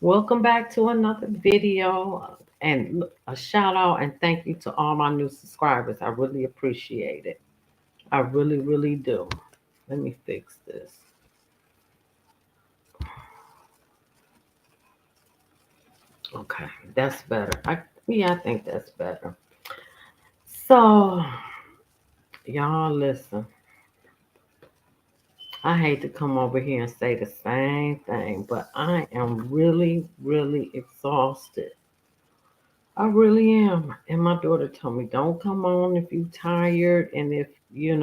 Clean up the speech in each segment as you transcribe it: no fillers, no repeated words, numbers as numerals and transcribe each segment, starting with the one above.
Welcome back to another video and a shout out and thank you to all my new subscribers. I really appreciate it. I really, really do. Let me fix this. Okay, that's better. I think that's better. So, y'all listen. I hate to come over here and say the same thing, but I am really, really exhausted. I really am. And my daughter told me, don't come on if you tired and if you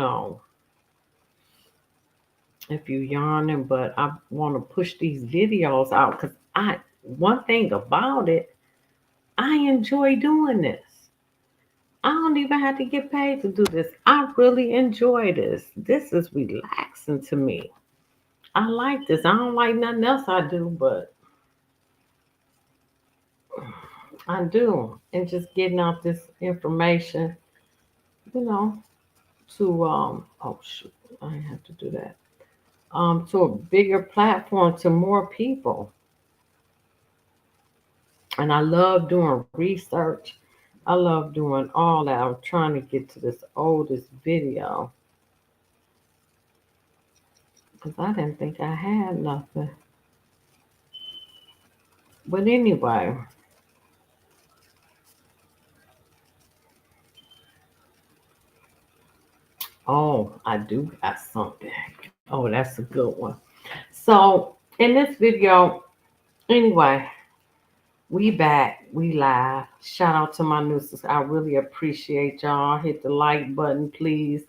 yawning, but I want to push these videos out because one thing about it, I enjoy doing this. I don't even have to get paid to do this. I really enjoy this. This is relaxing to me. I like this. I don't like nothing else I do, but I do. And just getting out this information, you know, to oh shoot, I have to do that. To a bigger platform to more people. And I love doing research. I love doing all that. I'm trying to get to this oldest video because I didn't think I had nothing. But anyway, oh, I do got something. Oh, that's a good one. So in this video, anyway, we back, we live. Shout out to my new sister. I really appreciate y'all. Hit the like button, please.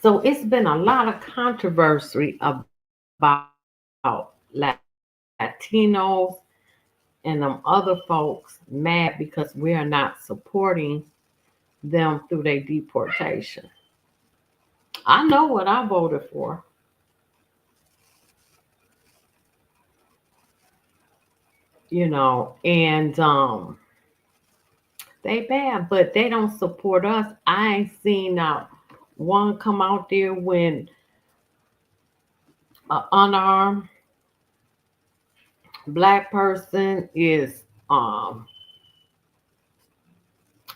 So it's been a lot of controversy about Latinos and them other folks mad because we are not supporting them through their deportation. I know what I voted for, and they bad, but they don't support us. I ain't seen not one come out there when an unarmed black person is um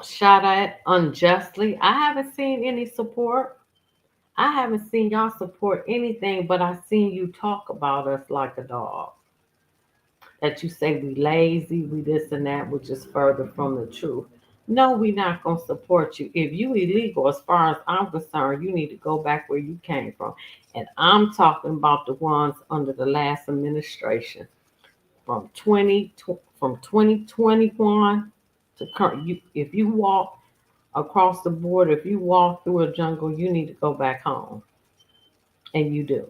shot at unjustly. I haven't seen any support. I haven't seen y'all support anything, but I seen you talk about us like a dog. That you say we lazy, we this and that, which is further from the truth. No, we not gonna support you. If you illegal, as far as I'm concerned, you need to go back where you came from. And I'm talking about the ones under the last administration from 2021 to current. If you walk across the border, if you walk through a jungle, you need to go back home, and you do.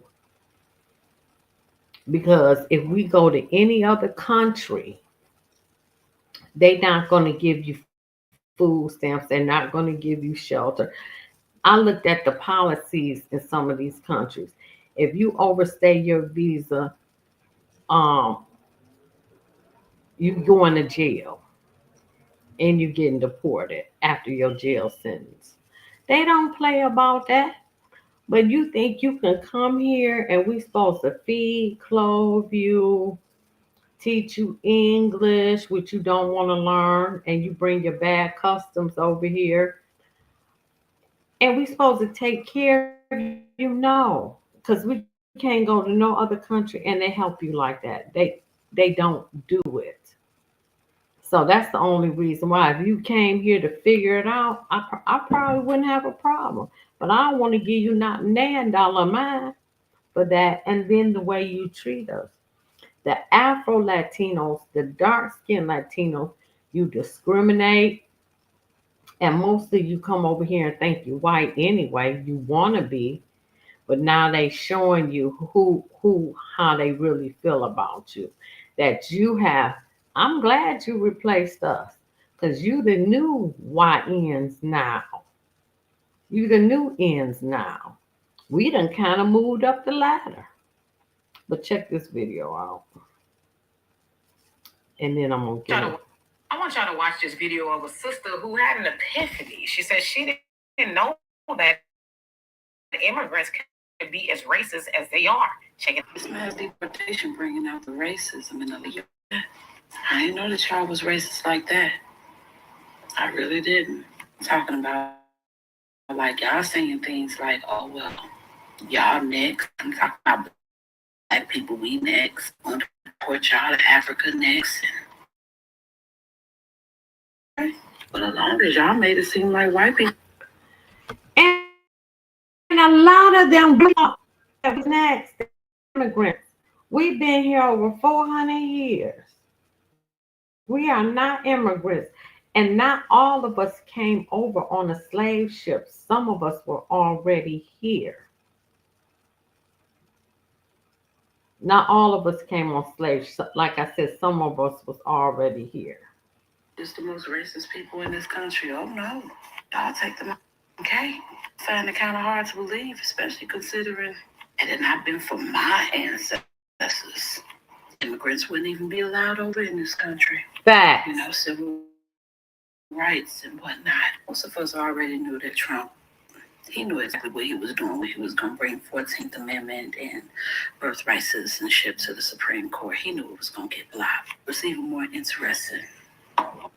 Because if we go to any other country, they're not going to give you food stamps. They're not going to give you shelter. I looked at the policies in some of these countries. If you overstay your visa, um, you going to jail and you getting deported after your jail sentence. They don't play about that. But you think you can come here and we supposed to feed, clothe you, teach you English, which you don't want to learn, and you bring your bad customs over here, and we supposed to take care of you? No, because we can't go to no other country and they help you like that. They don't do it. So that's the only reason why. If you came here to figure it out, I probably wouldn't have a problem. But I don't want to give you not $9 mine for that. And then the way you treat us. The Afro Latinos, the dark skinned Latinos, you discriminate. And mostly you come over here and think you're white anyway. You want to be, but now they showing you how they really feel about you. That you have. I'm glad you replaced us, cause you the new YNs now. You the new ends now. We done kind of moved up the ladder. But check this video out, and then I'm gonna get it. I want y'all to watch this video of a sister who had an epiphany. She said she didn't know that immigrants can be as racist as they are. Check it. This mass deportation bringing out the racism in the U.S. I didn't know that y'all was racist like that. I really didn't. Talking about like y'all saying things like, "Oh well, y'all next." I'm talking about black people, we next. Want to deport y'all to Africa next. And for the longest, y'all made it seem like white people. And a lot of them next immigrants. We've been here over 400 years. We are not immigrants. And not all of us came over on a slave ship. Some of us were already here. Not all of us came on slave. Like I said, some of us was already here. Just the most racist people in this country. Oh no, y'all take them. Okay, find it kind of hard to believe, especially considering had it not been for my ancestors, immigrants wouldn't even be allowed over in this country. Facts. Civil rights and whatnot. Most of us already knew that Trump, he knew exactly what he was doing, when he was going to bring 14th Amendment and birthright citizenship to the Supreme Court. He knew it was going to get blocked. What's even more interesting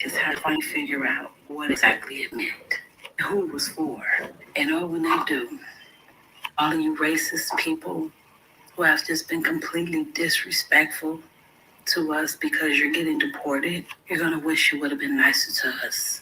is how to finally figure out what exactly it meant, who it was for. And oh, when they do, all of you racist people who have just been completely disrespectful to us because you're getting deported, you're going to wish you would have been nicer to us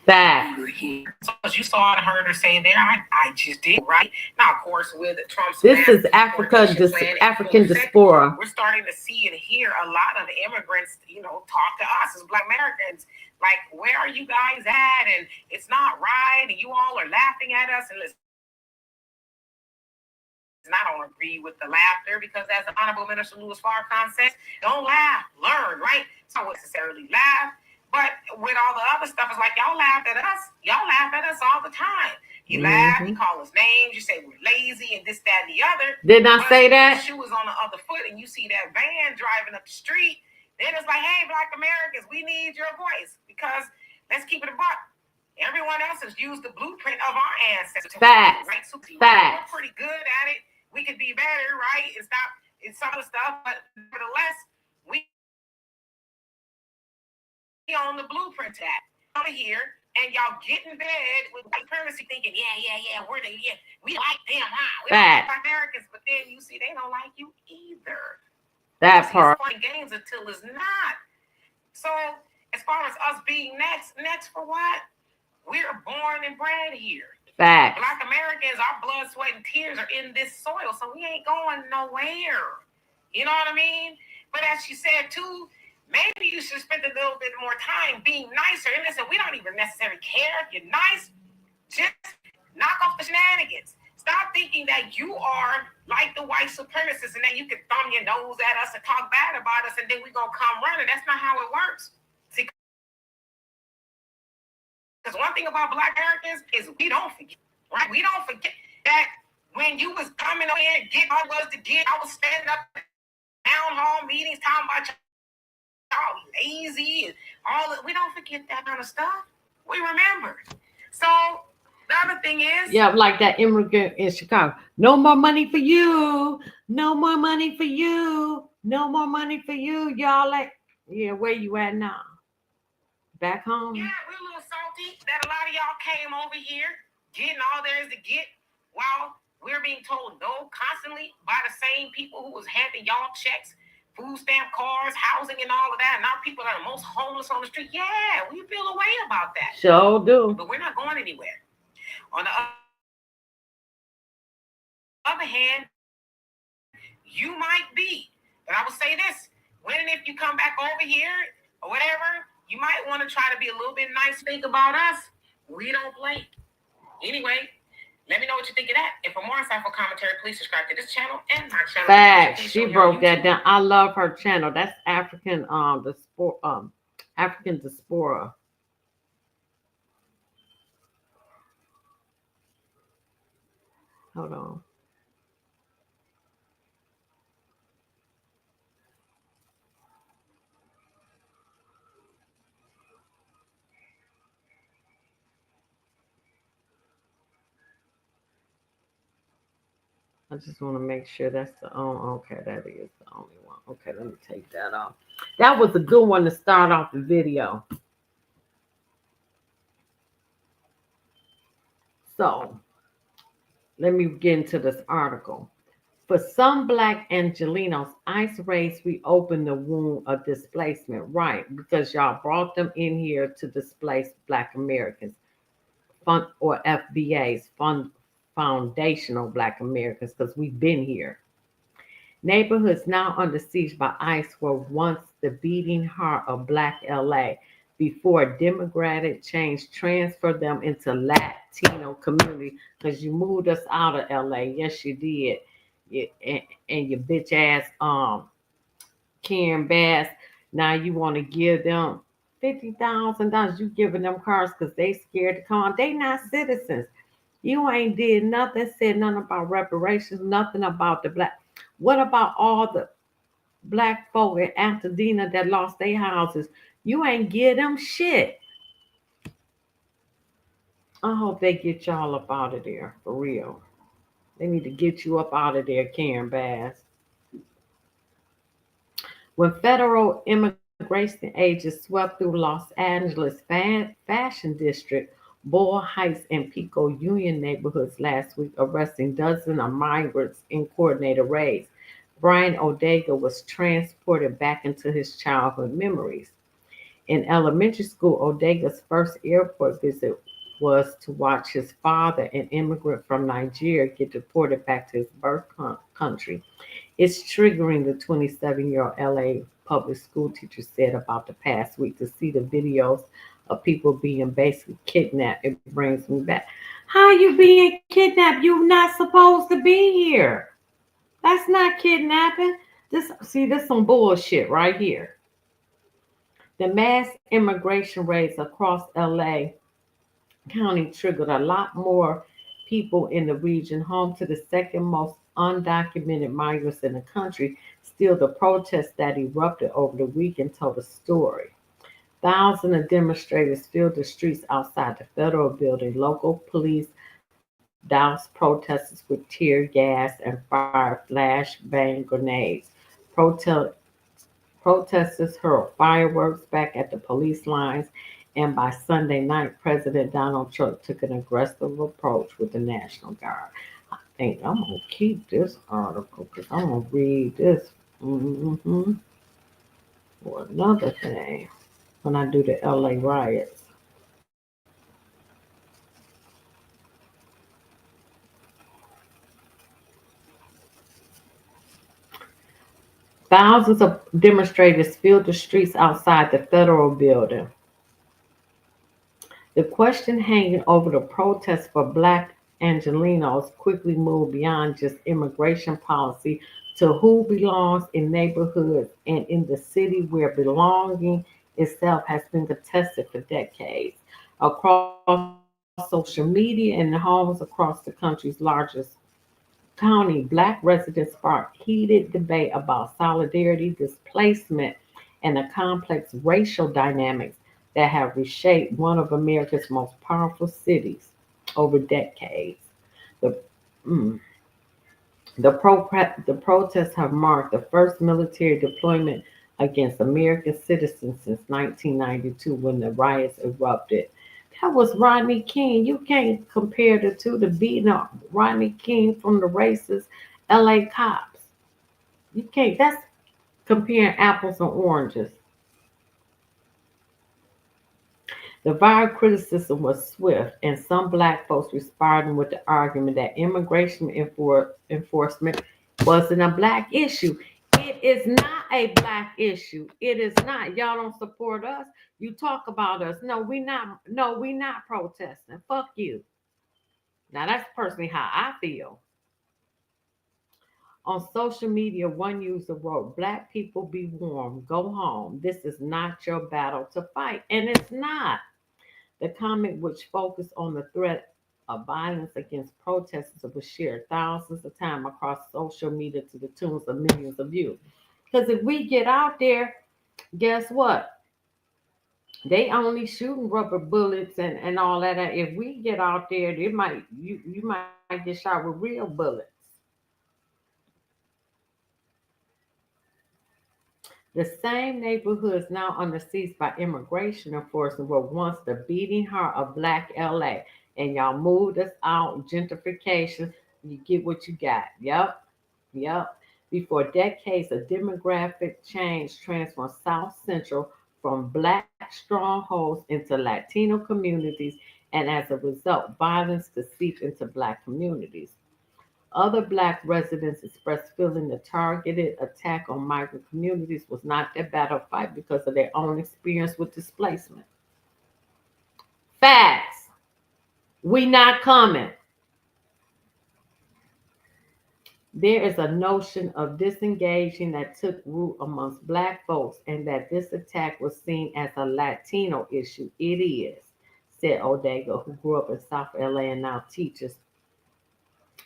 when we were Facts. here. So as you saw and heard her say there, I just did, right? Now, of course, with Trump's This mass is Africa, deportation plan in full African effect, diaspora. we're starting to see and hear a lot of the immigrants, talk to us as Black Americans. Like, where are you guys at? And it's not right. And you all are laughing at us. And listen, I don't agree with the laughter because, as Honorable Minister Louis Farrakhan says, don't laugh, learn, right? So, not necessarily laugh, but with all the other stuff, it's like y'all laugh at us. Y'all laugh at us all the time. You laugh, you call us names, you say we're lazy and this, that, and the other. Did I say that? The shoe is on the other foot, and you see that van driving up the street. Then it's like, hey, Black Americans, we need your voice because let's keep it a buck. Everyone else has used the blueprint of our ancestors. Facts. Right? So Facts. we're pretty good at it. We could be better, right? And stop in some of the stuff, but nevertheless, we on the blueprint that over here, and y'all get in bed with white supremacy thinking, we like them, huh? We like Americans, but then you see they don't like you either. That part. It's playing games until it's not. So as far as us being next for what? We're born and bred here. Facts. Black Americans, our blood, sweat, and tears are in this soil, so we ain't going nowhere. You know what I mean? But as she said too, maybe you should spend a little bit more time being nicer. And listen, we don't even necessarily care if you're nice. Just knock off the shenanigans. Stop thinking that you are like the white supremacists and then you can thumb your nose at us and talk bad about us and then we're going to come running. That's not how it works. See, because one thing about Black Americans is we don't forget, right? We don't forget that when you was coming over here and getting all of us to get, I was standing up at town hall meetings talking about y'all lazy and all that. We don't forget that kind of stuff. We remember. So the other thing is, yeah, like that immigrant in Chicago. No more money for you. No more money for you. No more money for you. Y'all like, yeah, where you at now? Back home? Yeah, we're a little salty that a lot of y'all came over here getting all there is to get while we're being told no constantly by the same people who was handing y'all checks, food stamp cards, housing, and all of that. And now people are the most homeless on the street. Yeah, we feel a way about that. Sure do. But we're not going anywhere. On the other hand, you might be. But I will say this, when and if you come back over here or whatever, you might want to try to be a little bit nice. Think about us. We don't play. Anyway, let me know what you think of that. And for more insightful commentary, please subscribe to this channel and my channel. Facts. She broke that down. I love her channel. That's African diaspora. Hold on. I just want to make sure that's the only. Okay, that is the only one. Okay, let me take that off. That was a good one to start off the video. So let me get into this article. For some Black Angelinos, ICE raids reopen the wound of displacement, right? Because y'all brought them in here to displace Black Americans, or FBAs, foundational Black Americans, because we've been here. Neighborhoods now under siege by ICE were once the beating heart of Black LA before demographic change transferred them into Latino community, because you moved us out of LA. Yes, you did. And your bitch ass Karen Bass. Now you want to give them $50,000. You giving them cars because they scared to come on. They not citizens. You ain't did nothing, said nothing about reparations, nothing about the Black. What about all the Black folk in Altadena that lost their houses? You ain't give them shit. I hope they get y'all up out of there, for real. They need to get you up out of there, Karen Bass. When federal immigration agents swept through Los Angeles fashion district, Boyle Heights and Pico Union neighborhoods last week, arresting dozens of migrants in coordinated raids, Brian Odega was transported back into his childhood memories. In elementary school, Odega's first airport visit was to watch his father, an immigrant from Nigeria, get deported back to his birth country. It's triggering, the 27-year-old LA public school teacher said about the past week. To see the videos of people being basically kidnapped, it brings me back. How you being kidnapped? You're not supposed to be here. That's not kidnapping. This some bullshit right here. The mass immigration raids across LA County triggered a lot more people in the region, home to the second most undocumented migrants in the country. Still, the protests that erupted over the weekend told a story. Thousands of demonstrators filled the streets outside the federal building. Local police doused protesters with tear gas and fired flashbang grenades. Protest Protesters hurled fireworks back at the police lines, and by Sunday night, President Donald Trump took an aggressive approach with the National Guard. I think I'm going to keep this article because I'm going to read this for another thing when I do the LA riots. Thousands of demonstrators filled the streets outside the federal building. The question hanging over the protests for Black Angelenos quickly moved beyond just immigration policy to who belongs in neighborhoods and in the city, where belonging itself has been contested for decades. Across social media and homes across the country's largest county, Black residents sparked heated debate about solidarity, displacement, and the complex racial dynamics that have reshaped one of America's most powerful cities over decades. The, mm, the protests have marked the first military deployment against American citizens since 1992, when the riots erupted. That was Rodney King. You can't compare the two. The beating up Rodney King from the racist LA cops. You can't. That's comparing apples and oranges. The viral criticism was swift, and some Black folks responded with the argument that immigration enforcement wasn't a Black issue. It is not a Black issue. It is not. Y'all don't support us. You talk about us. No, we not. No, we not protesting. Fuck you. Now that's personally how I feel. On social media, one user wrote, "Black people be warned. Go home. This is not your battle to fight," and it's not. The comment, which focused on the threat of violence against protesters, was shared thousands of times across social media to the tunes of millions of views. Because if we get out there, guess what? They only shooting rubber bullets and all that. If we get out there, you might get shot with real bullets. The same neighborhoods now under siege by immigration enforcement were once the beating heart of Black LA. And y'all moved us out, gentrification, you get what you got. Yep, yep. Before decades, a demographic change transformed South Central from Black strongholds into Latino communities, and as a result, violence could seep into Black communities. Other Black residents expressed feeling the targeted attack on migrant communities was not their battle fight because of their own experience with displacement. Facts. We not coming. There is a notion of disengaging that took root amongst Black folks and that this attack was seen as a Latino issue. It is, said Odega, who grew up in South LA and now teaches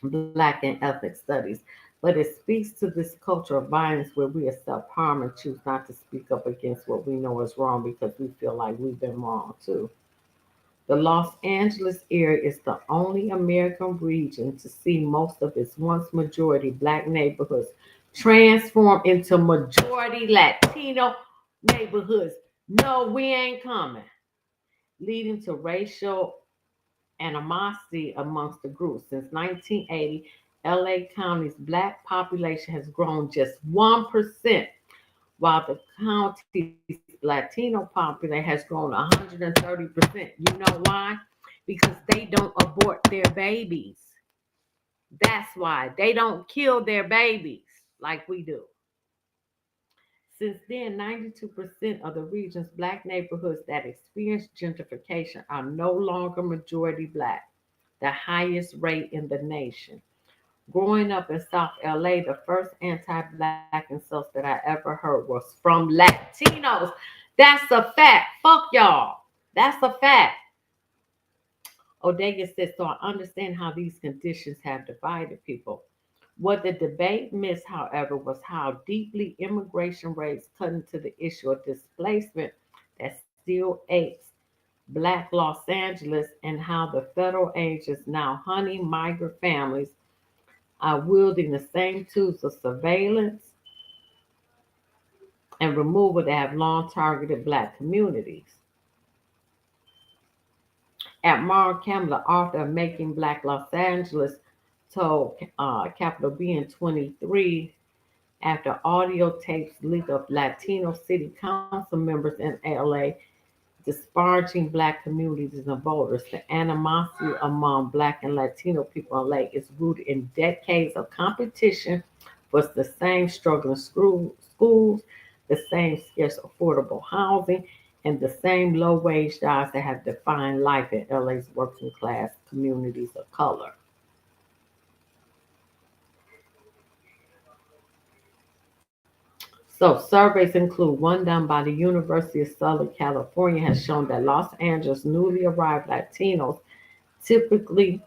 Black and ethnic studies. But it speaks to this culture of violence where we accept harm and choose not to speak up against what we know is wrong because we feel like we've been wrong too. The Los Angeles area is the only American region to see most of its once majority Black neighborhoods transform into majority Latino neighborhoods. No, we ain't coming, leading to racial animosity amongst the groups. Since 1980, LA County's Black population has grown just 1%, while the county's Latino population has grown 130%. You know why? Because they don't abort their babies. That's why. They don't kill their babies like we do. Since then, 92% of the region's Black neighborhoods that experience gentrification are no longer majority Black, the highest rate in the nation. Growing up in South LA, the first anti Black insults that I ever heard was from Latinos. That's a fact. Fuck y'all. That's a fact. Odega said, so I understand how these conditions have divided people. What the debate missed, however, was how deeply immigration rates cut into the issue of displacement that still aches Black Los Angeles, and how the federal agents now hunting migrant families are wielding the same tools of surveillance and removal that have long targeted Black communities. At Mark Campbell, the author of Making Black Los Angeles, told Capital B in 23 after audio tapes leaked of Latino city council members in LA disparaging Black communities and voters. The animosity among Black and Latino people in LA is rooted in decades of competition for the same struggling schools, the same scarce affordable housing, and the same low wage jobs that have defined life in LA's working class communities of color. So surveys include one done by the University of Southern California has shown that Los Angeles newly arrived Latinos typically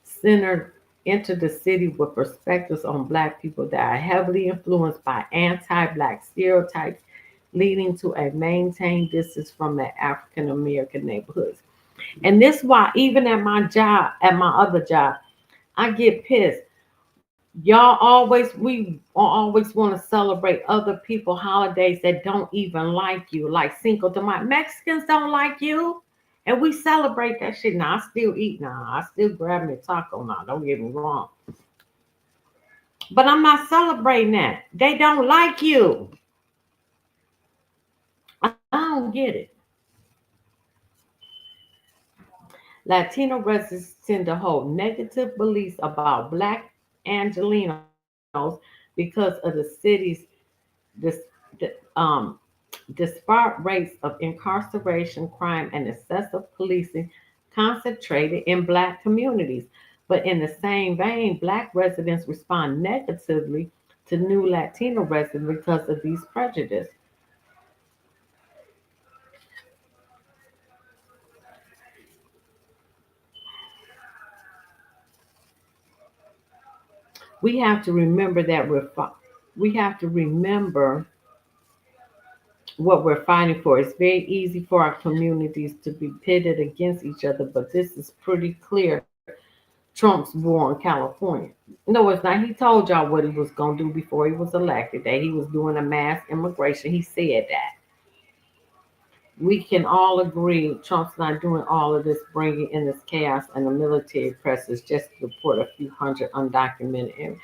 centered enter the city with perspectives on Black people that are heavily influenced by anti-Black stereotypes, leading to a maintained distance from their African American neighborhoods. And this is why even at my job, at my other job, I get pissed. We always want to celebrate other people holidays that don't even like you, like Cinco de Mayo. Mexicans don't like you, and we celebrate that shit. Now I still eat. Now I still grab me a taco. Now don't get me wrong, but I'm not celebrating that. They don't like you. I don't get it. Latino residents tend to hold negative beliefs about Black Angelinos because of the city's dis, um, disparate rates of incarceration, crime, and excessive policing concentrated in Black communities. But in the same vein, Black residents respond negatively to new Latino residents because of these prejudices. We have to remember that we have to remember what we're fighting for. It's very easy for our communities to be pitted against each other, but this is pretty clear Trump's war in California. No, it's not. He told y'all what he was going to do before he was elected, that he was doing a mass immigration. He said that. We can all agree Trump's not doing all of this, bringing in this chaos and the military presses just to deport a few hundred undocumented.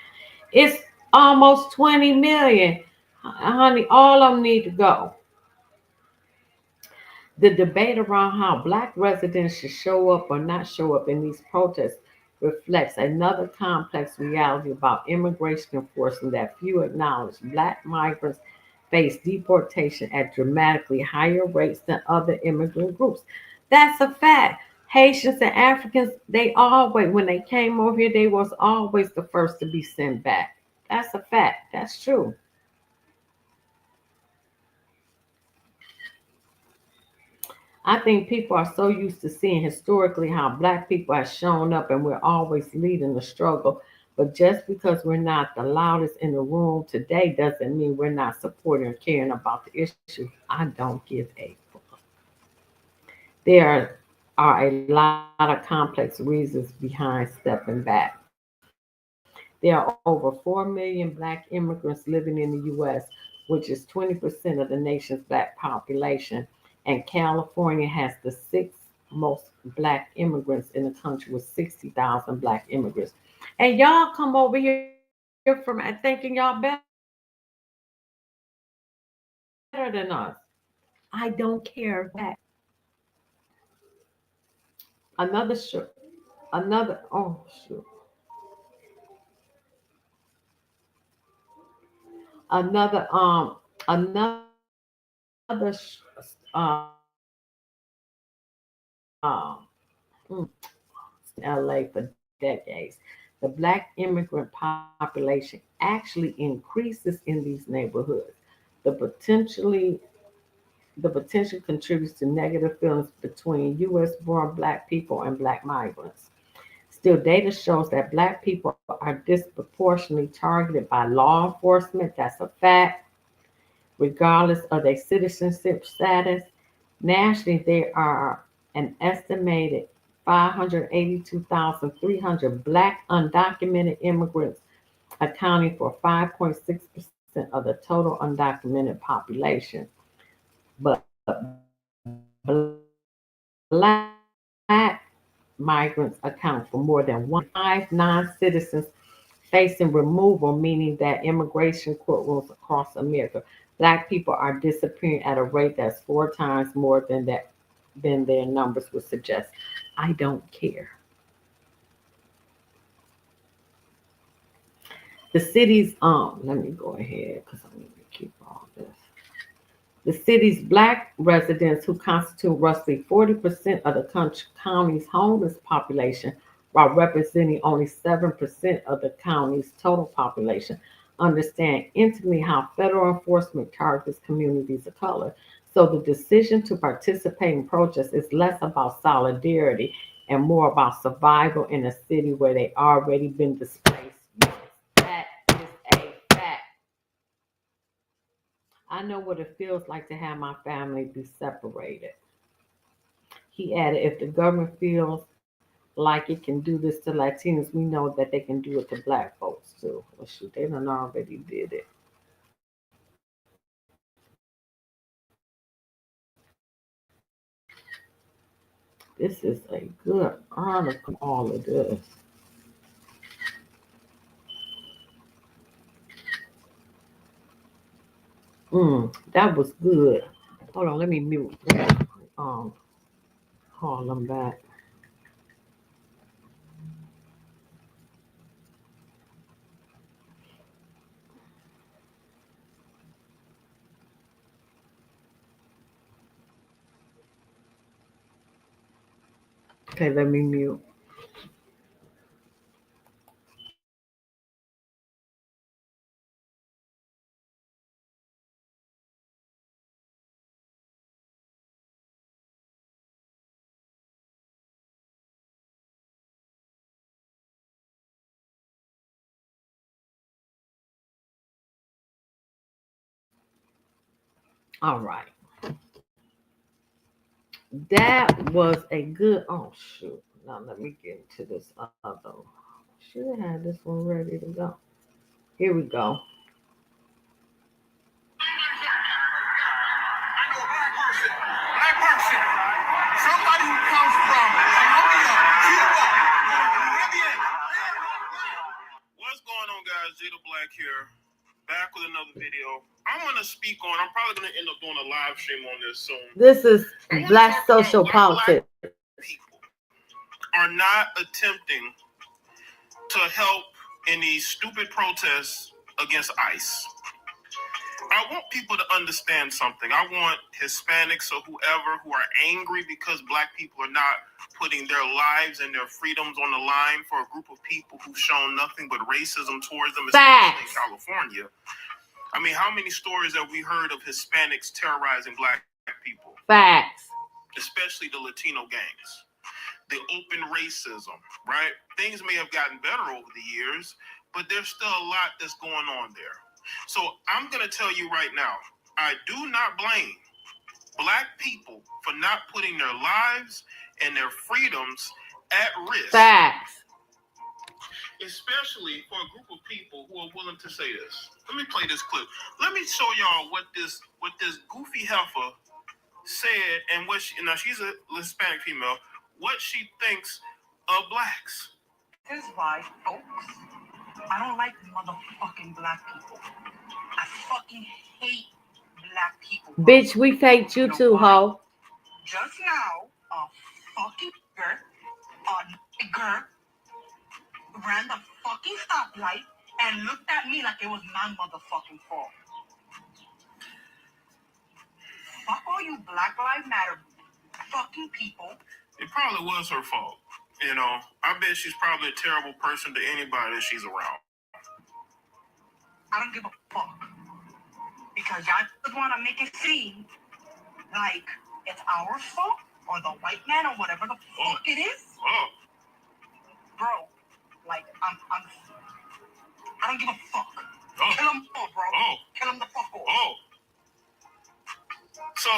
It's almost 20 million. Honey, all of them need to go. The debate around how black residents should show up or not show up in these protests reflects another complex reality about immigration enforcement that few acknowledge. Black migrants face deportation at dramatically higher rates than other immigrant groups. That's a fact. Haitians and Africans, they always, when they came over here, they was always the first to be sent back. That's a fact. That's true. I think people are so used to seeing historically how black people have shown up and we're always leading the struggle. But just because we're not the loudest in the room today doesn't mean we're not supporting or caring about the issue. I don't give a fuck. There are a lot of complex reasons behind stepping back. There are over 4 million black immigrants living in the US, which is 20% of the nation's black population. And California has the sixth most black immigrants in the country with 60,000 black immigrants. And y'all come over here from thinking y'all better than us. I don't care. That's a fact. Another show. Another. Oh shoot. Another. Another. LA for decades. The black immigrant population actually increases in these neighborhoods. The potentially the potential contributes to negative feelings between US born black people and black migrants. Still, data shows that black people are disproportionately targeted by law enforcement. That's a fact, regardless of their citizenship status. Nationally, there are an estimated 582,300 black undocumented immigrants, accounting for 5.6% of the total undocumented population. But black migrants account for more than 1.5 non-citizens facing removal, meaning that immigration courtrooms across America, black people are disappearing at a rate that's 4 times more than their numbers would suggest. I don't care. The city's let me go ahead because I need to keep all this. The city's black residents, who constitute roughly 40% of the county's homeless population, while representing only 7% of the county's total population, understand intimately how federal enforcement targets communities of color. So the decision to participate in protests is less about solidarity and more about survival in a city where they already been displaced. Yes, that is a fact. I know what it feels like to have my family be separated. He added, if the government feels like it can do this to Latinos, we know that they can do it to black folks too. Well, shoot, they done already did it. This is a good article, all of this. That was good. Hold on, let me mute. Um, call them back. Okay, let me mute. All right. That was a good. Oh shoot! Now let me get into this other. Should have had this one ready to go. Here we go. Black person, somebody who comes from Colombia, Cuba, Caribbean. What's going on, guys? Jada Black here, back with another video. I'm gonna speak on. I'm probably gonna end up doing a live stream on this soon. This is Black social politics. People are not attempting to help in these stupid protests against ICE. I want people to understand something. I want Hispanics or whoever who are angry because black people are not putting their lives and their freedoms on the line for a group of people who've shown nothing but racism towards them, especially in California. I mean, how many stories have we heard of Hispanics terrorizing black people? Facts. Especially the Latino gangs. The open racism, right? Things may have gotten better over the years, but there's still a lot that's going on there. So I'm going to tell you right now, I do not blame black people for not putting their lives and their freedoms at risk. Facts. Especially for a group of people who are willing to say this. Let me play this clip. Let me show y'all what this goofy heifer said, and what she, now she's a Hispanic female, what she thinks of blacks. This is why, folks, I don't like motherfucking black people. I fucking hate black people. Bitch, we faked you too, ho. Just now, a fucking nigger ran the fucking stoplight and looked at me like it was my motherfucking fault. Fuck all you Black Lives Matter fucking people. It probably was her fault. You know, I bet she's probably a terrible person to anybody that she's around. I don't give a fuck. Because y'all just want to make it seem like it's our fault or the white man or whatever the fuck it is. Bro, like, I don't give a fuck. Kill them all, bro. Kill them the fuck all. So,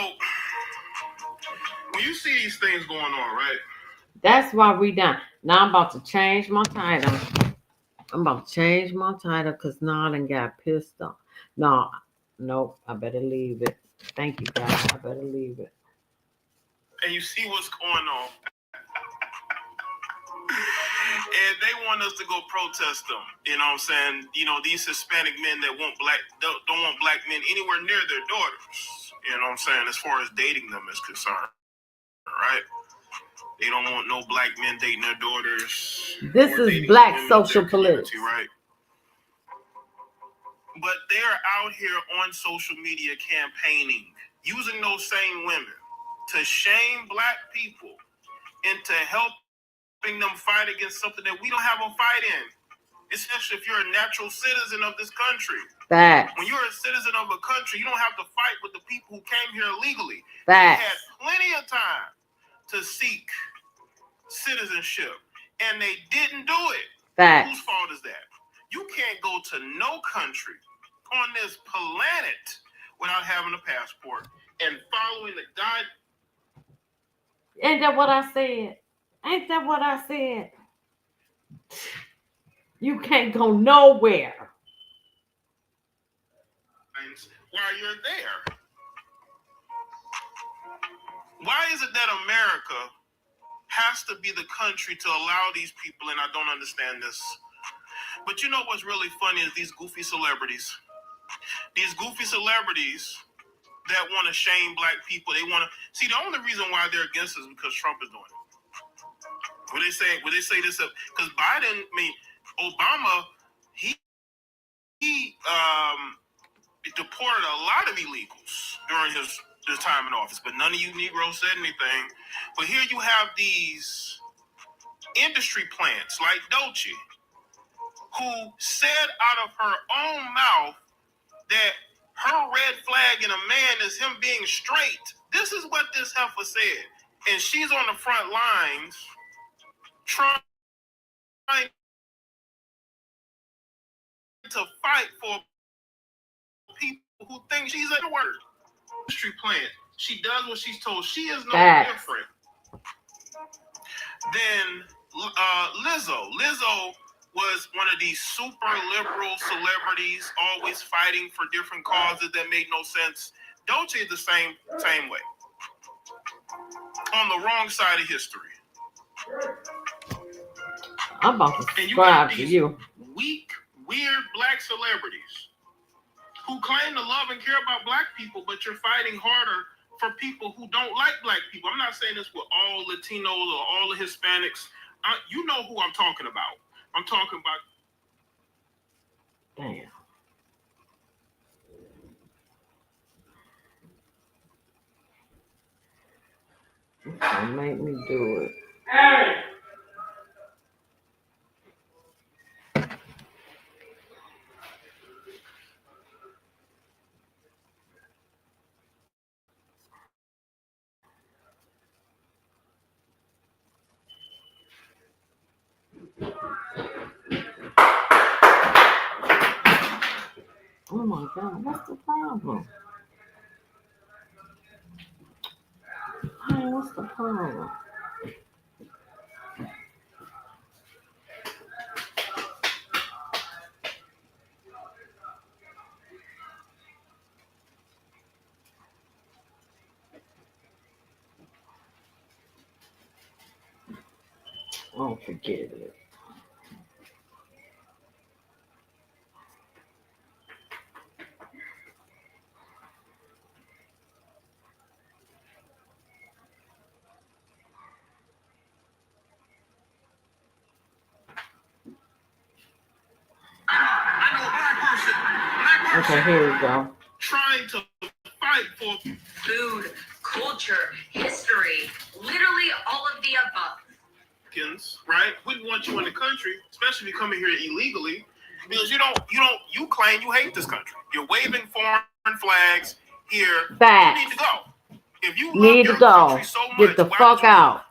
when you see these things going on, right? That's why we done. Now I'm about to change my title. Because now I done got pissed off. Nope, I better leave it. Thank you, guys. I better leave it. And you see what's going on. And they want us to go protest them. You know what I'm saying? You know, these Hispanic men that don't want black men anywhere near their daughters. You know what I'm saying? As far as dating them is concerned. Right? They don't want no black men dating their daughters. This is black social politics. Right? But they're out here on social media campaigning, using those same women to shame black people into helping them fight against something that we don't have a fight in, especially if you're a natural citizen of this country. Facts. When you're a citizen of a country, you don't have to fight with the people who came here illegally. Facts. They had plenty of time to seek citizenship, and they didn't do it. Facts. Whose fault is that? You can't go to no country on this planet without having a passport and following the guide. Ain't that what I said? You can't go nowhere while you're there. Why is it that America has to be the country to allow these people, and I don't understand this. But you know what's really funny is these goofy celebrities. These goofy celebrities that want to shame black people, they want to see, the only reason why they're against us is because Trump is doing it. When they say this, because Obama, he deported a lot of illegals during his time in office, but none of you Negroes said anything. But here you have these industry plants like Dolce, who said out of her own mouth that her red flag in a man is him being straight. This is what this heifer said. And she's on the front lines trying to fight for people who think she's a word. Industry plant She does what she's told. She is no Facts. different than Lizzo. Lizzo was one of these super liberal celebrities, always fighting for different causes that made no sense. Dolce is the same way, on the wrong side of history. I'm about to And you got subscribe to these you. weak, weird black celebrities who claim to love and care about black people, but you're fighting harder for people who don't like black people. I'm not saying this with all Latinos or all the Hispanics. You know who I'm talking about. I'm talking about. Damn. Don't make me do it. Oh my God, what's the problem? Hey, what's the problem? Oh, forget it. I know a black person Okay, here we go. trying to fight for food, culture, history, literally all of the above. right? Wouldn't want you in the country, especially if you're coming here illegally, because you claim you hate this country. You're waving foreign flags here. Facts. You need to go. If you love Need your to go. country so much, Get the why fuck would you out.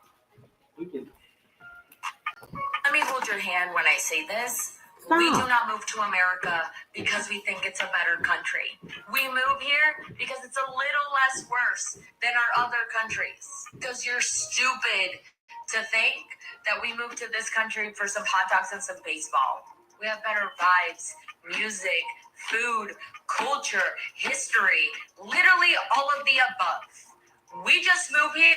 Let me hold your hand when I say this. We do not move to America because we think it's a better country. We move here because it's a little less worse than our other countries. Because you're stupid to think that we moved to this country for some hot dogs and some baseball. We have better vibes, music, food, culture, history, literally all of the above. We just move here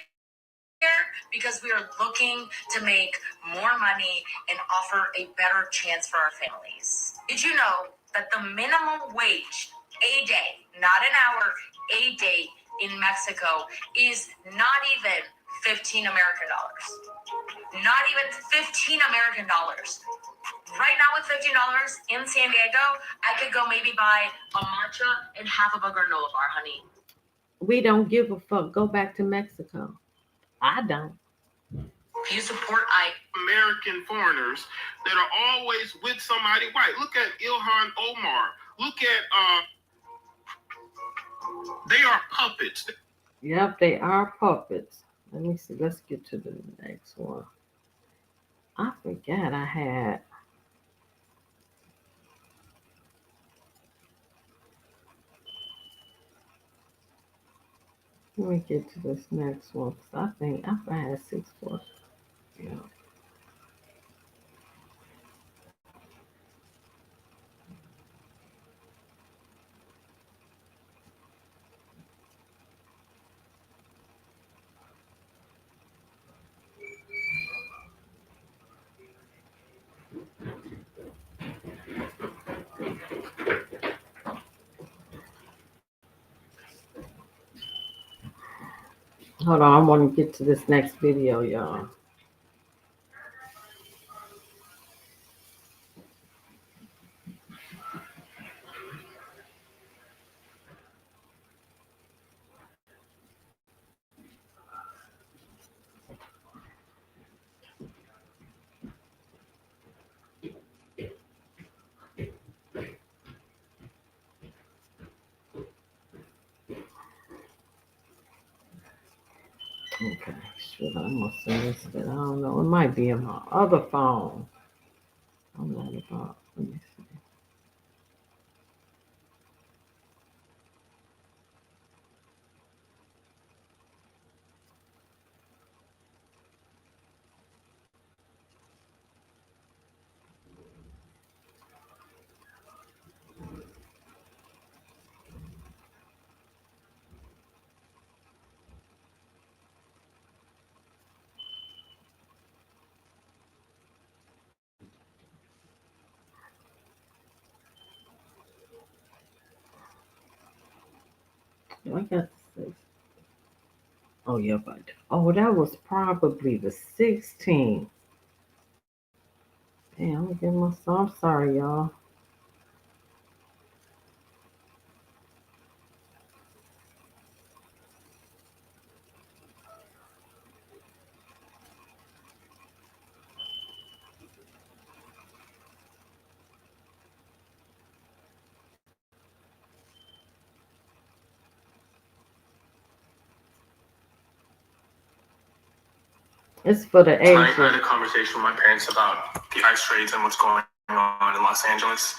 because we are looking to make more money and offer a better chance for our families. Did you know that the minimum wage a day, not an hour, a day in Mexico is not even 15 American dollars? Not even 15 American dollars. Right now with $15 in San Diego, I could go maybe buy a matcha and half of a granola bar, honey. We don't give a fuck. Go back to Mexico. I don't. You support American foreigners that are always with somebody white. Look at Ilhan Omar. Look at they are puppets. Yep, they are puppets. Let me see. Let's get to the next one. I forgot I had. Let me get to this next one. 'Cause I think I had 6-4. Yeah. Hold on, I want to get to this next video, y'all. Okay, shit, I must have missed it. I don't know. It might be in my other phone. I'm not about. Let me see. I got the 6. Oh, yeah, but oh, that was probably the 16. Damn, I'm getting myself. I'm sorry, y'all. It's for the Tonight, I age. had a conversation with my parents about the ICE raids and what's going on in Los Angeles.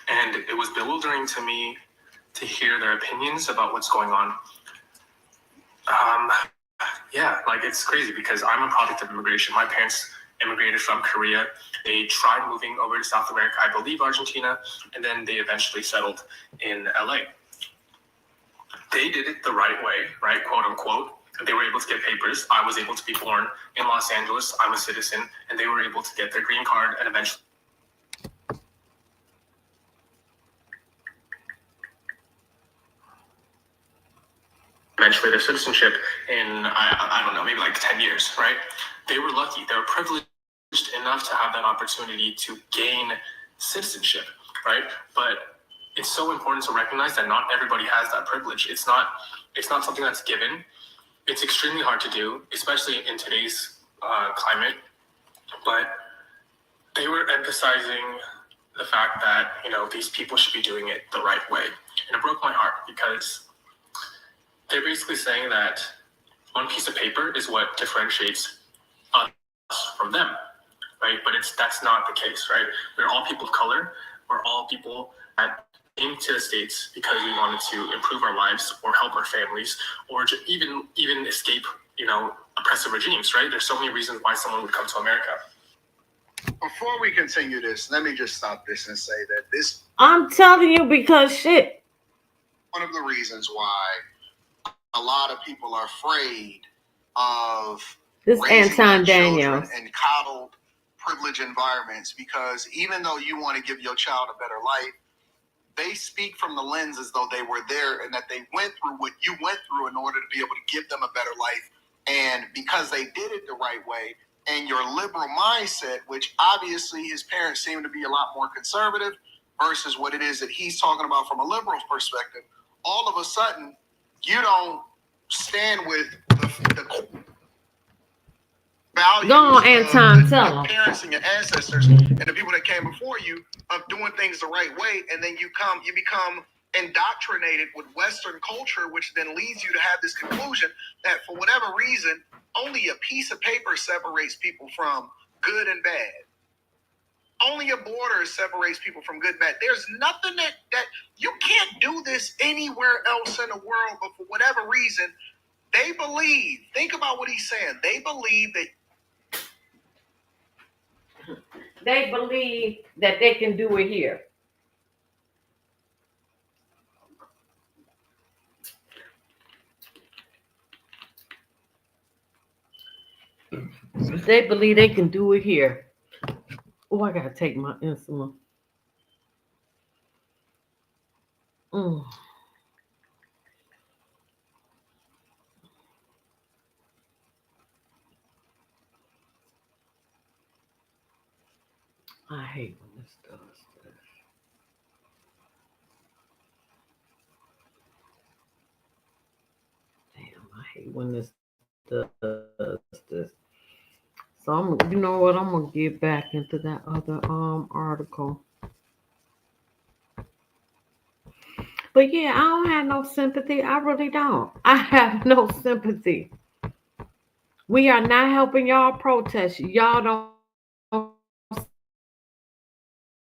And it was bewildering to me to hear their opinions about what's going on. Yeah, like it's crazy because I'm a product of immigration. My parents immigrated from Korea. They tried moving over to South America, I believe Argentina, and then they eventually settled in LA. They did it the right way, right, quote unquote. They were able to get papers. I was able to be born in Los Angeles. I'm a citizen, and they were able to get their green card and eventually their citizenship in, I don't know, maybe like 10 years, right? They were lucky. They were privileged enough to have that opportunity to gain citizenship, right? But it's so important to recognize that not everybody has that privilege. It's not something that's given. It's extremely hard to do, especially in today's climate. But they were emphasizing the fact that, you know, these people should be doing it the right way. And it broke my heart because they're basically saying that one piece of paper is what differentiates us from them, right? But that's not the case, right? We're all people of color. We're all people that came to the States because we wanted to improve our lives or help our families or to even escape, you know, oppressive regimes, right? There's so many reasons why someone would come to America. Before we continue this, let me just stop this and say that this I'm telling you because shit. one of the reasons why a lot of people are afraid of This raising Anton their children Daniels. in coddled, privileged environments, because even though you want to give your child a better life, they speak from the lens as though they were there and that they went through what you went through in order to be able to give them a better life. And because they did it the right way, and your liberal mindset, which obviously his parents seem to be a lot more conservative versus what it is that he's talking about from a liberal perspective, all of a sudden you don't stand with the values Go on, Anton, tell your him. parents and your ancestors and the people that came before you of doing things the right way, and then you become indoctrinated with Western culture, which then leads you to have this conclusion that for whatever reason, only a piece of paper separates people from good and bad. Only a border separates people from good and bad. There's nothing that you can't do this anywhere else in the world, but for whatever reason, they believe, think about what he's saying, they believe that They believe that they can do it here. They believe they can do it here. Oh, I gotta take my insulin. I hate when this does this. Damn, I hate when this does this. So you know what? I'm gonna get back into that other article. But yeah, I don't have no sympathy. I really don't. I have no sympathy. We are not helping y'all protest. Y'all don't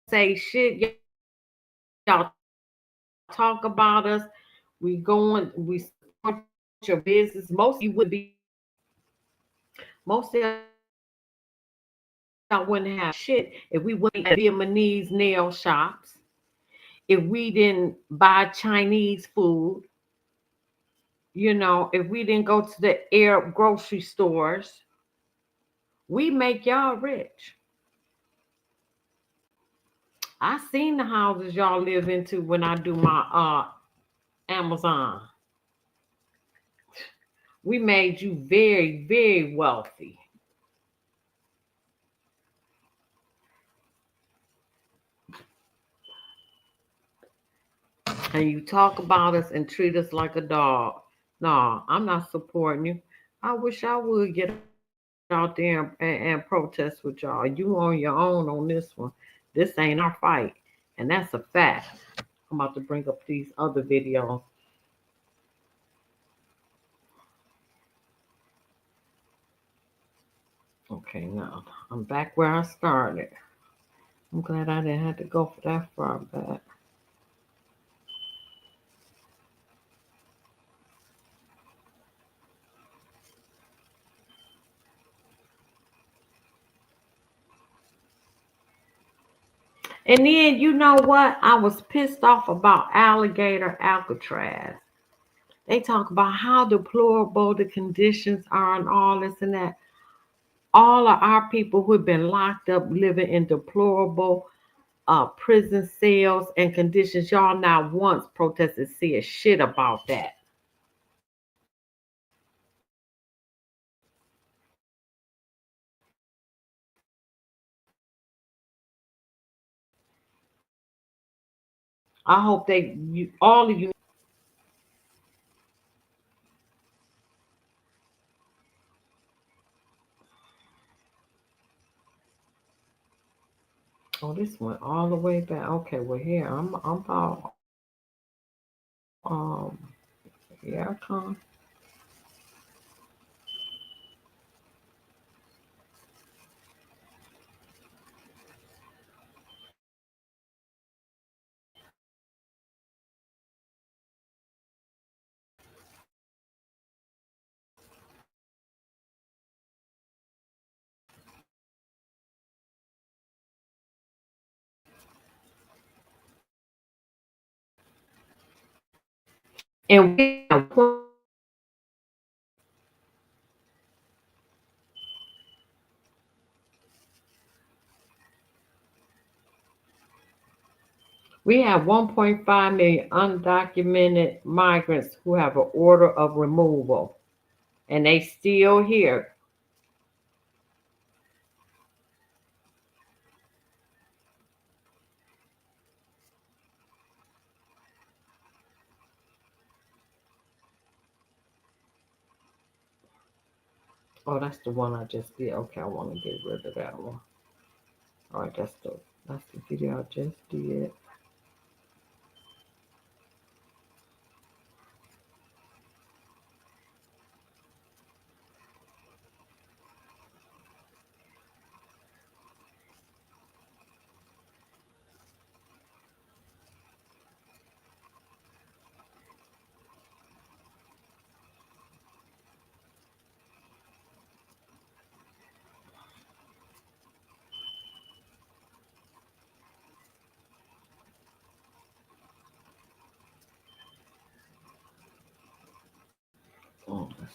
say shit. Y'all talk about us. We support your business. Most of you would be. Most of y'all wouldn't have shit if we wouldn't have Vietnamese nail shops. If we didn't buy Chinese food. You know, if we didn't go to the Arab grocery stores, we make y'all rich. I seen the houses y'all live into when I do my Amazon. We made you very, very wealthy. And you talk about us and treat us like a dog. No, I'm not supporting you. I wish I would get out there and protest with y'all. You on your own on this one. This ain't our fight. And that's a fact. I'm about to bring up these other videos. Okay, now I'm back where I started. I'm glad I didn't have to go for that far back. And then, you know what? I was pissed off about Alligator Alcatraz. They talk about how deplorable the conditions are and all this and that. All of our people who have been locked up living in deplorable prison cells and conditions, y'all not once protested said shit about that. I hope all of you. Oh, this went all the way back. Okay, well here I'm about here I come. And we have 1.5 million undocumented migrants who have an order of removal, and they still here. Oh, that's the one I just did. Okay, I want to get rid of that one. All right, that's the video I just did. Oh, that's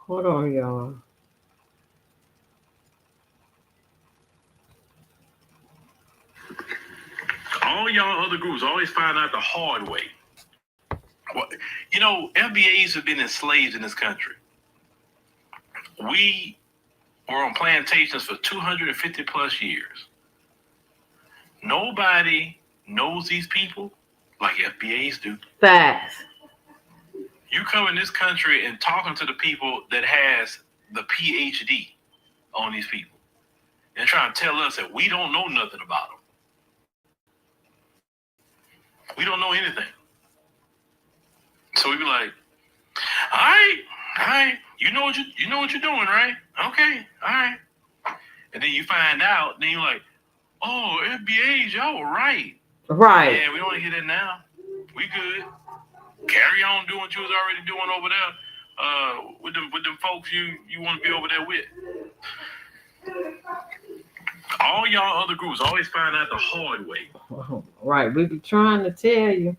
hold on, y'all. All y'all other groups always find out the hard way. Well, you know, FBAs have been enslaved in this country. We were on plantations for 250 plus years. Nobody knows these people like FBAs do. Facts. You come in this country and talking to the people that has the PhD on these people and trying to tell us that we don't know nothing about them. We don't know anything. So we be like, all right, you know what you're doing, right? Okay, all right. And then you find out, then you're like, oh, FBAs, y'all were right. Right. Yeah, we don't want to hear that now. We good. Carry on doing what you was already doing over there with them folks you want to be over there with. All y'all other groups always find out the hard way. Right, we be trying to tell you.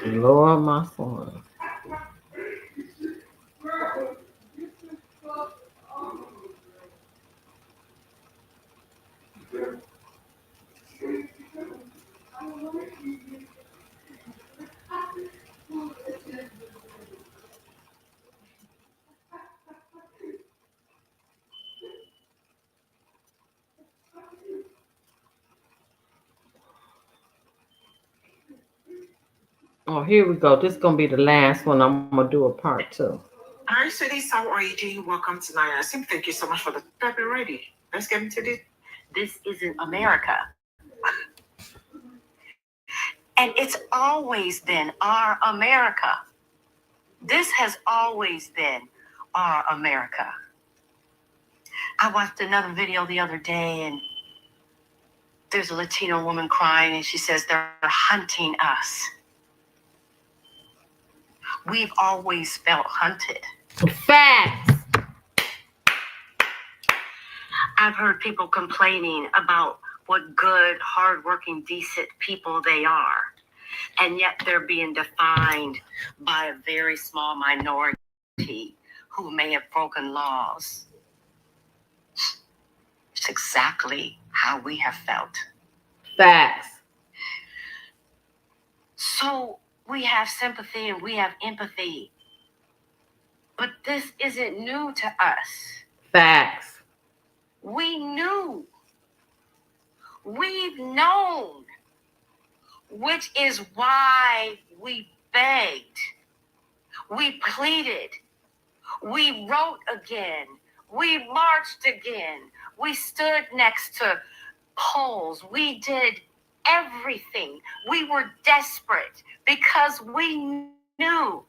Lord, my son. Oh, here we go. This is gonna be the last one. I'm gonna do a part 2. Hi, sweeties. How are you doing? Welcome to Naya Sim. Thank you so much for the prep already. Let's get into this. This isn't America. And it's always been our America. This has always been our America. I watched another video the other day, and there's a Latino woman crying, and she says they're hunting us. We've always felt hunted. Facts. I've heard people complaining about what good, hardworking, decent people they are. And yet they're being defined by a very small minority who may have broken laws. It's exactly how we have felt. Facts. So we have sympathy and we have empathy. But this isn't new to us. Facts. We knew. We've known. Which is why we begged. We pleaded. We wrote again. We marched again. We stood next to polls. We did everything. We were desperate because we knew,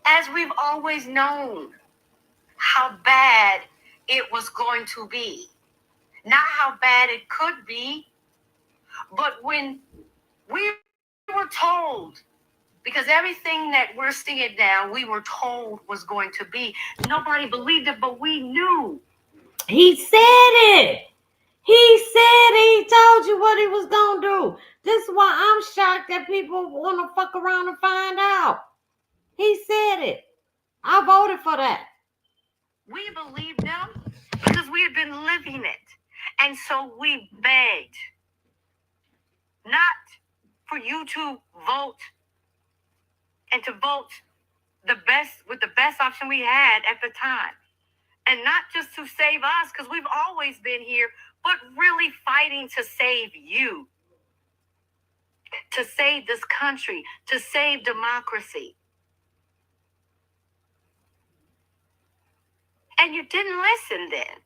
as we've always known, how bad it was going to be. Not how bad it could be, but when we were told, because everything that we're seeing now, we were told was going to be. Nobody believed it, but we knew. He said it. He said he told you what he was going to do. This is why I'm shocked that people want to fuck around and find out. He said it. I voted for that. We believed them because we had been living it. And so we begged not for you to vote and to vote the best with the best option we had at the time. And not just to save us, because we've always been here, but really fighting to save you, to save this country, to save democracy. And you didn't listen then.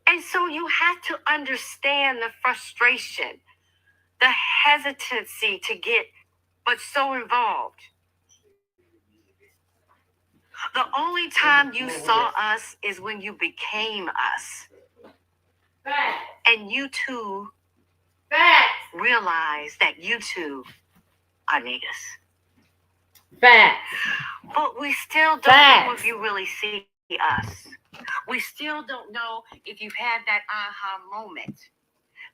And so you had to understand the frustration, the hesitancy to get but so involved. The only time you saw us is when you became us. Facts. And you too Facts. realize that you too are niggas. Facts. But we still don't know if you really see us. We still don't know if you've had that aha moment,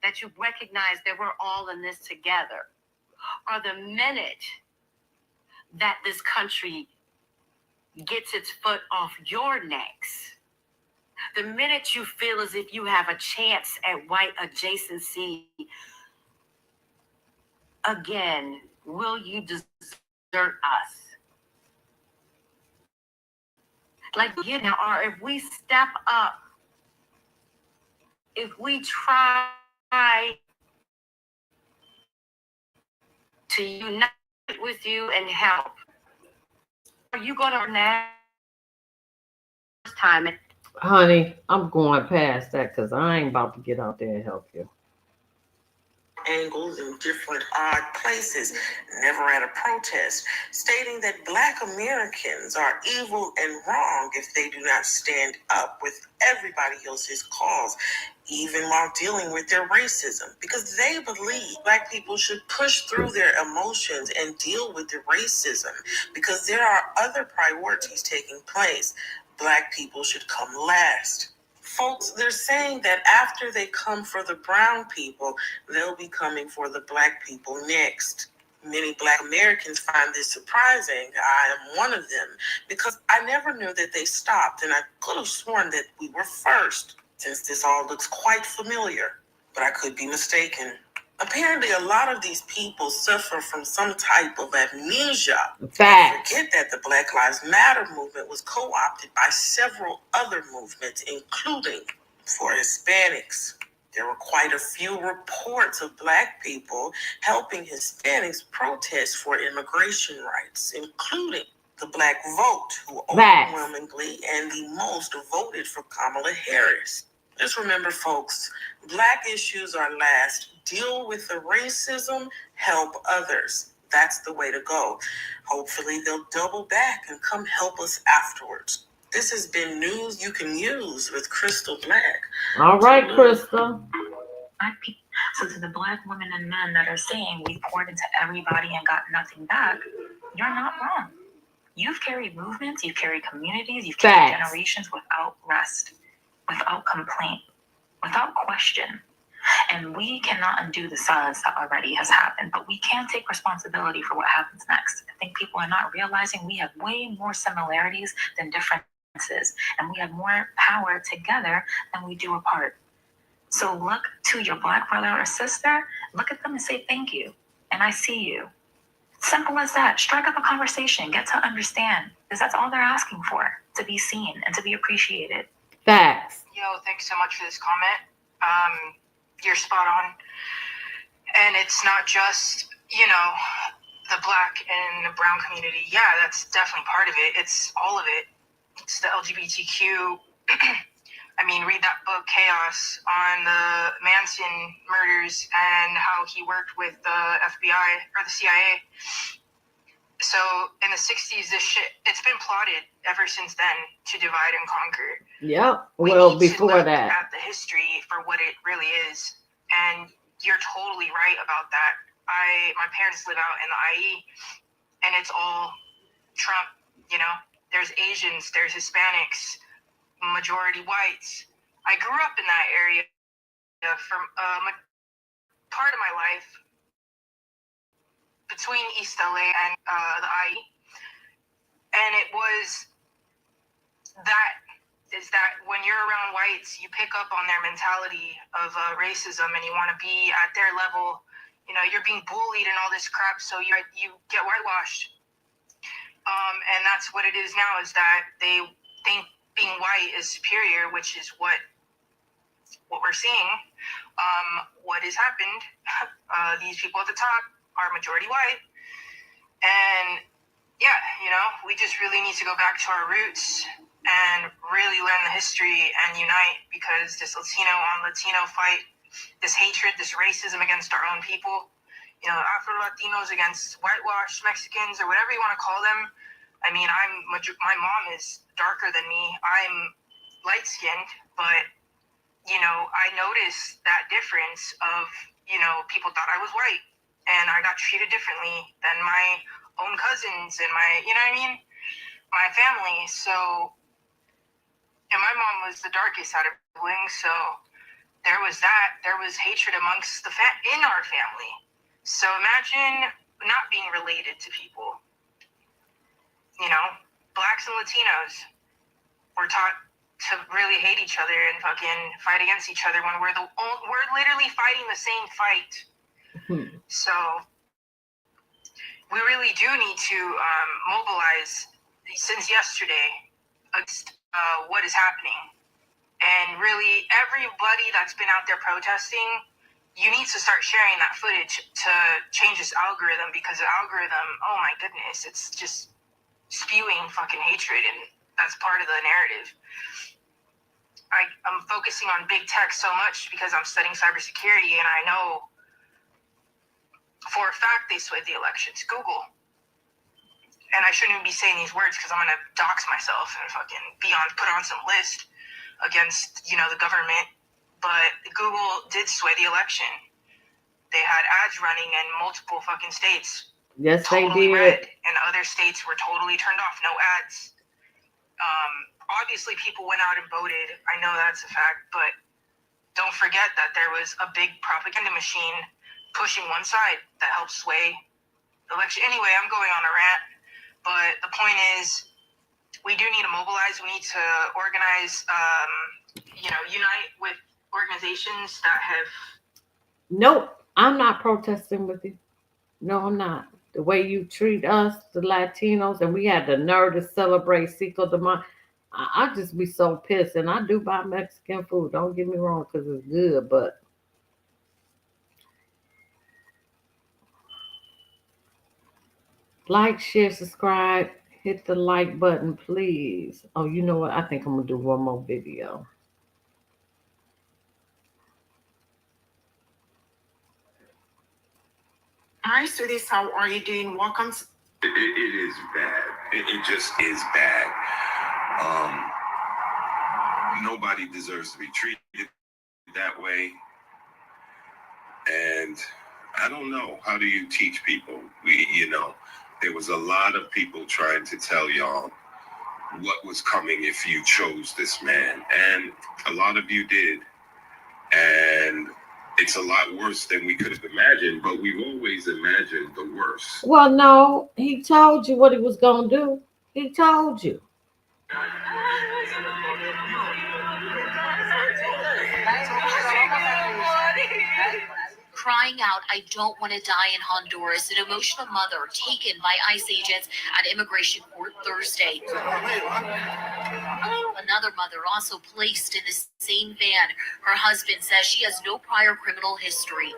that you recognize that we're all in this together. Or the minute that this country gets its foot off your necks, the minute you feel as if you have a chance at white adjacency again, will you desert us? Like, you know, or if we step up, if we try to unite with you and help, are you going to now time. Honey, I'm going past that because I ain't about to get out there and help you. Angles in different odd places, never at a protest, stating that Black Americans are evil and wrong if they do not stand up with everybody else's cause, even while dealing with their racism, because they believe Black people should push through their emotions and deal with the racism, because there are other priorities taking place. Black people should come last. Folks, they're saying that after they come for the brown people, they'll be coming for the Black people next. Many Black Americans find this surprising. I am one of them, because I never knew that they stopped, and I could have sworn that we were first, since this all looks quite familiar, but I could be mistaken. Apparently, a lot of these people suffer from some type of amnesia. Facts. Forget that the Black Lives Matter movement was co-opted by several other movements, including for Hispanics. There were quite a few reports of Black people helping Hispanics protest for immigration rights, including the Black vote, who Facts. overwhelmingly and the most voted for Kamala Harris. Just remember, folks, Black issues are last. Deal with the racism, help others. That's the way to go. Hopefully they'll double back and come help us afterwards. This has been News You Can Use with Crystal Black. All right, Crystal. Black people. So to the Black women and men that are saying we poured into everybody and got nothing back, you're not wrong. You've carried movements, you've carried communities, you've carried Facts. generations without rest, without complaint, without question. And we cannot undo the silence that already has happened, but we can take responsibility for what happens next. I think people are not realizing we have way more similarities than differences, and we have more power together than we do apart. So look to your Black brother or sister, look at them and say thank you, and I see you. Simple as that. Strike up a conversation, get to understand, because that's all they're asking for, to be seen and to be appreciated. Facts. Yo, thanks so much for this comment. You're spot on. And it's not just, the Black and the brown community. Yeah, that's definitely part of it. It's all of it. It's the LGBTQ. Read that book, Chaos, on the Manson murders and how he worked with the FBI or the CIA. So in the 60s, this shit, it's been plotted ever since then to divide and conquer. Yep. We Well, need to before look that. at the history for what it really is. And you're totally right about that. My parents live out in the IE, and it's all Trump, There's Asians, there's Hispanics, majority whites. I grew up in that area for part of my life, between East LA and the IE. And it was that when you're around whites, you pick up on their mentality of racism, and you want to be at their level. You're being bullied and all this crap, so you get whitewashed. And that's what it is now, is that they think being white is superior, which is what we're seeing. What has happened, these people at the top are majority white. And yeah, we just really need to go back to our roots and really learn the history and unite, because this Latino on Latino fight, this hatred, this racism against our own people, Afro-Latinos against whitewashed Mexicans, or whatever you want to call them. My mom is darker than me. I'm light-skinned, but, I noticed that difference of, people thought I was white, and I got treated differently than my own cousins and my family. So, and my mom was the darkest out of siblings, so there was that. There was hatred amongst in our family. So imagine not being related to people. Blacks and Latinos were taught to really hate each other and fucking fight against each other when we're literally fighting the same fight. So we really do need to mobilize since yesterday against what is happening. And really, everybody that's been out there protesting, you need to start sharing that footage to change this algorithm, because the algorithm, oh my goodness, it's just spewing fucking hatred, and That's part of the narrative. I'm focusing on big tech so much because I'm studying cybersecurity, and I know for a fact they swayed the elections. Google. And I shouldn't even be saying these words because I'm going to dox myself and fucking put on some list against, the government. But Google did sway the election. They had ads running in multiple fucking states. Yes, Totally they red, did. and other states were totally turned off. No ads. Obviously, people went out and voted. I know that's a fact, but don't forget that there was a big propaganda machine pushing one side that helped sway the election. Anyway, I'm going on a rant, but the point is, we do need to mobilize. We need to organize, unite with organizations that have... Nope, I'm not protesting with you. No, I'm not. The way you treat us, the Latinos, and we had the nerve to celebrate Cinco de Mayo. I just be so pissed, and I do buy Mexican food. Don't get me wrong, because it's good, but like, share, subscribe, hit the like button, please. Oh, you know what? I think I'm gonna do one more video. Hi, sweeties. How are you doing? Welcome. It is bad. It just is bad. Nobody deserves to be treated that way. And I don't know. How do you teach people? There was a lot of people trying to tell y'all what was coming if you chose this man. And a lot of you did. And it's a lot worse than we could have imagined, but we've always imagined the worst. Well, no, he told you what he was gonna do. He told you. Crying out, "I don't want to die in Honduras," an emotional mother taken by ICE agents at immigration court Thursday. Another mother also placed in the same van. Her husband says she has no prior criminal history.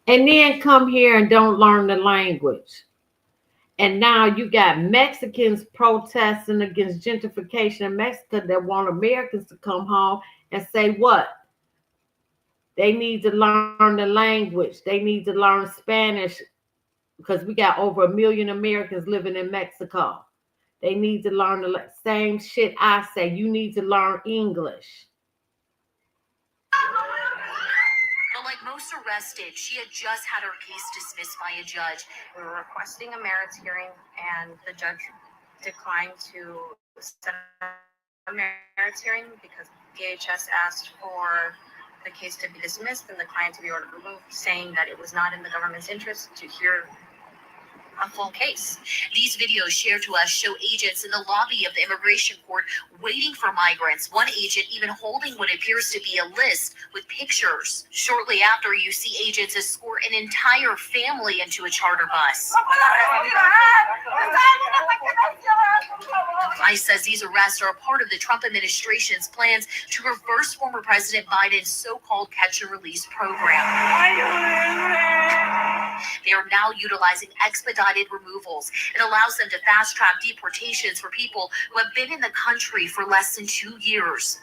And then come here and don't learn the language. And now you got Mexicans protesting against gentrification in Mexico that want Americans to come home and say what? They need to learn the language. They need to learn Spanish because we got over 1 million Americans living in Mexico. They need to learn the same shit I say. You need to learn English. But like most arrested, she had just had her case dismissed by a judge. We were requesting a merits hearing, and the judge declined to set a merits hearing because DHS asked for the case to be dismissed and the client to be ordered removed, saying that it was not in the government's interest to hear a full case. These videos shared to us show agents in the lobby of the immigration court waiting for migrants. One agent even holding what appears to be a list with pictures. Shortly after, you see agents escort an entire family into a charter bus. ICE says these arrests are a part of the Trump administration's plans to reverse former President Biden's so-called catch-and-release program. They are now utilizing expedited removals. It allows them to fast-track deportations for people who have been in the country for less than 2 years.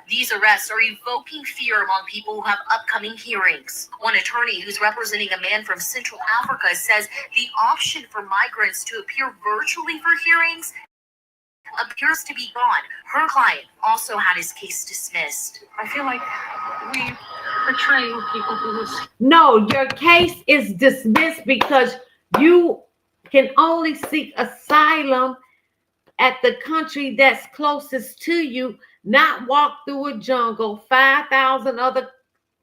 These arrests are evoking fear among people who have upcoming hearings. One attorney who's representing a man from Central Africa says the option for migrants to appear virtually for hearings appears to be gone. Her client also had his case dismissed. I feel like we portraying people who... No, your case is dismissed because you can only seek asylum at the country that's closest to you, not walk through a jungle, 5,000 other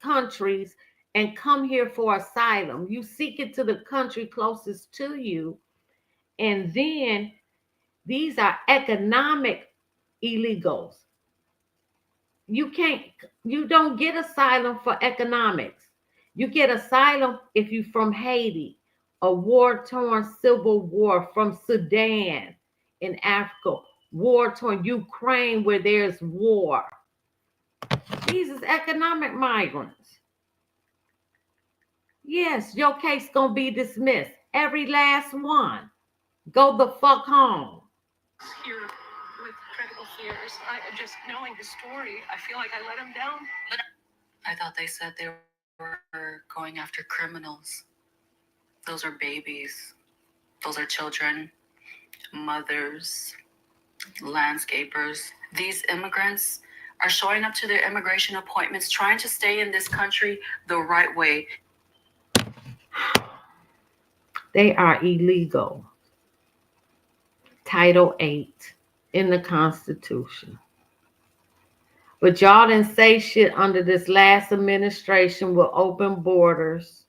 countries, and come here for asylum. You seek it to the country closest to you. And then these are economic illegals. You don't get asylum for economics. You get asylum if you're from Haiti, a war-torn civil war, from Sudan in Africa, war-torn Ukraine where there's war. These is economic migrants. Yes, your case gonna be dismissed. Every last one. Go the fuck home. Here with critical fears. Just knowing his story, I feel like I let him down. I thought they said they were going after criminals. Those are babies. Those are children, mothers, landscapers. These immigrants are showing up to their immigration appointments, trying to stay in this country the right way. They are illegal. Title 8 in the Constitution. But y'all didn't say shit under this last administration with open borders,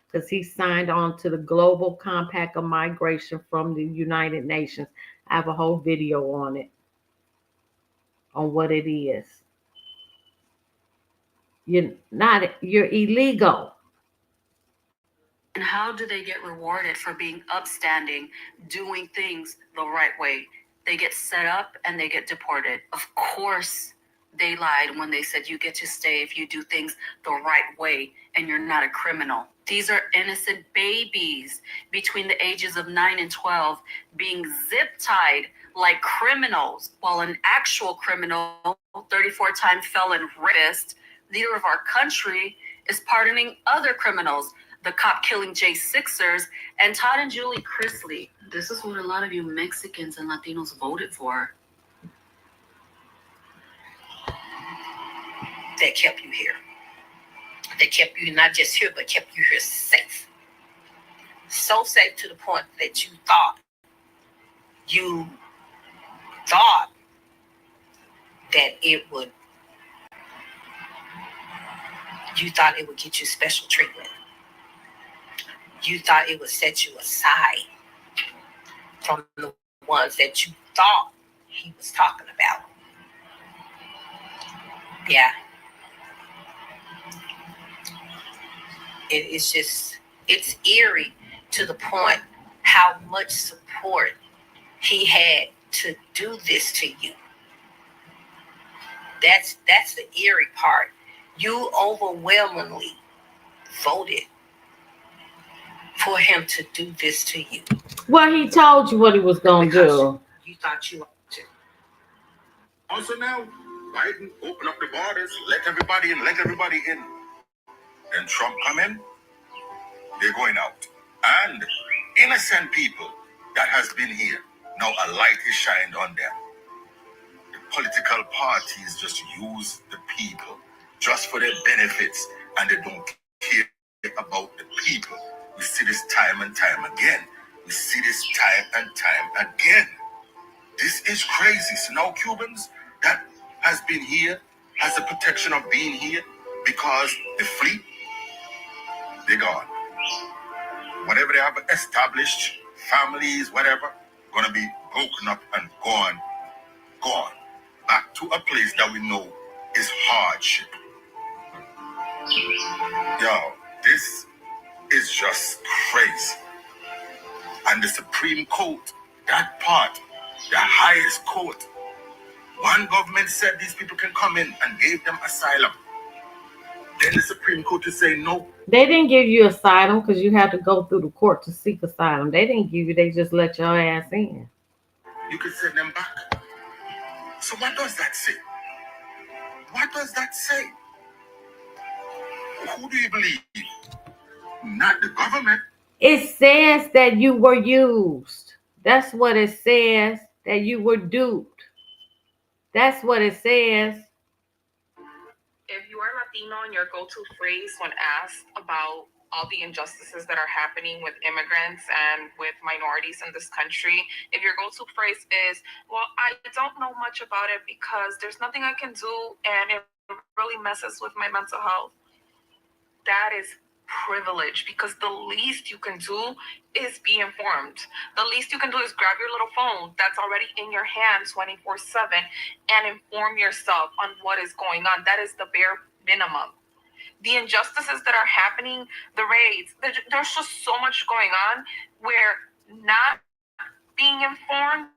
because he signed on to the Global Compact of Migration from the United Nations. I have a whole video on it, on what it is. You're illegal. And how do they get rewarded for being upstanding, doing things the right way? They get set up and they get deported. Of course, they lied when they said you get to stay if you do things the right way and you're not a criminal. These are innocent babies between the ages of 9 and 12 being zip-tied like criminals, while an actual criminal, 34-time felon rapist, leader of our country, is pardoning other criminals, the cop killing Jay Sixers and Todd and Julie Chrisley. This is what a lot of you Mexicans and Latinos voted for. That kept you here. That kept you not just here, but kept you here safe. So safe to the point that you thought that it would get you special treatment. You thought it would set you aside from the ones that you thought he was talking about. Yeah. It's eerie to the point how much support he had to do this to you. That's the eerie part. You overwhelmingly voted for him to do this to you. Well, he told you what he was going to do. You thought you wanted to. Also now, Biden open up the borders, let everybody in. And Trump come in, they're going out. And innocent people that has been here, now a light is shined on them. The political parties just use the people just for their benefits, and they don't care about the people. We see this time and time again. This is crazy. So now Cubans that has been here, has the protection of being here, because the fleet, they're gone. Whatever they have established, families, whatever, gonna be broken up and gone. Back to a place that we know is hardship. Yo, this is just crazy. And the Supreme Court, that part, the highest court, one government said these people can come in and gave them asylum. Then the Supreme Court to say no. They didn't give you asylum because you had to go through the court to seek asylum. They didn't give you, they just let your ass in. You could send them back. So what does that say? What does that say? Who do you believe? Not the government. It says that you were used. That's what it says, that you were duped. That's what it says. If you are Latino and your go-to phrase when asked about all the injustices that are happening with immigrants and with minorities in this country, if your go-to phrase is, well, I don't know much about it because there's nothing I can do and it really messes with my mental health, that is privilege, because the least you can do is be informed. The least you can do is grab your little phone that's already in your hand 24/7 and inform yourself on what is going on. That is the bare minimum. The injustices that are happening, the raids, there's just so much going on where not being informed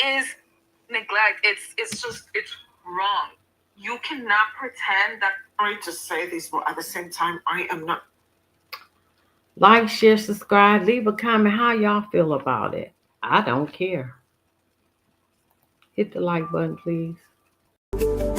is neglect. It's wrong. You cannot pretend that. Sorry to say this, but at the same time, I am not. Like, share, subscribe, leave a comment how y'all feel about it. I don't care. Hit the like button, please.